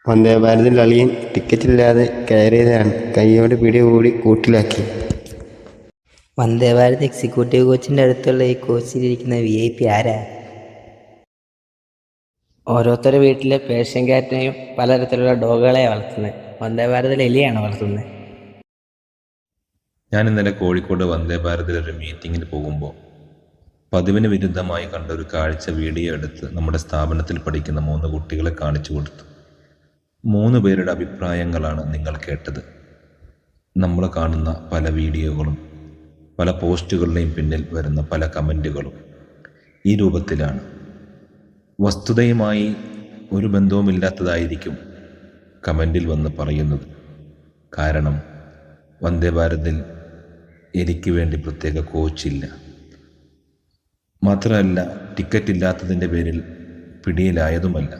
വന്ദേ ഭാരതിൽ അളിയൻ ടിക്കറ്റില്ലാതെ കയറിയതാണ്. കൈയോടെ പിടികൂടി കൂട്ടിലാക്കി. വന്ദേ ഭാരത് എക്സിക്യൂട്ടീവ് കോച്ചിൻ്റെ അടുത്തുള്ള ഈ കോച്ചിലിരിക്കുന്ന VIP ആരാ? ഓരോരുത്തരുടെ വീട്ടിലെ പേർഷ്യൻ ക്യാറ്റിനെയും പലതരത്തിലുള്ള ഡോഗുകളെ വളർത്തുന്നത്. വന്ദേ ഭാരതിൽ എലിയാണ് വളർത്തുന്നത്. ഞാൻ ഇന്നലെ കോഴിക്കോട് വന്ദേ ഭാരതിൽ ഒരു മീറ്റിങ്ങിന് പോകുമ്പോൾ പതിവിന് വിരുദ്ധമായി കണ്ട ഒരു കാഴ്ച വീഡിയോ എടുത്ത് നമ്മുടെ സ്ഥാപനത്തിൽ പഠിക്കുന്ന 3 കുട്ടികളെ കാണിച്ചു കൊടുത്തു. 3 പേരുടെ അഭിപ്രായങ്ങളാണ് നിങ്ങൾ കേട്ടത്. നമ്മൾ കാണുന്ന പല വീഡിയോകളും പല പോസ്റ്റുകളുടെയും പിന്നിൽ വരുന്ന പല കമൻറ്റുകളും ഈ രൂപത്തിലാണ്. വസ്തുതയുമായി ഒരു ബന്ധവുമില്ലാത്തതായിരിക്കും കമൻറ്റിൽ വന്ന് പറയുന്നത്. കാരണം വന്ദേ ഭാരതിൽ എനിക്ക് വേണ്ടി പ്രത്യേക കോച്ചില്ല, മാത്രമല്ല ടിക്കറ്റ് ഇല്ലാത്തതിൻ്റെ പേരിൽ പിടിയിലായതുമല്ല.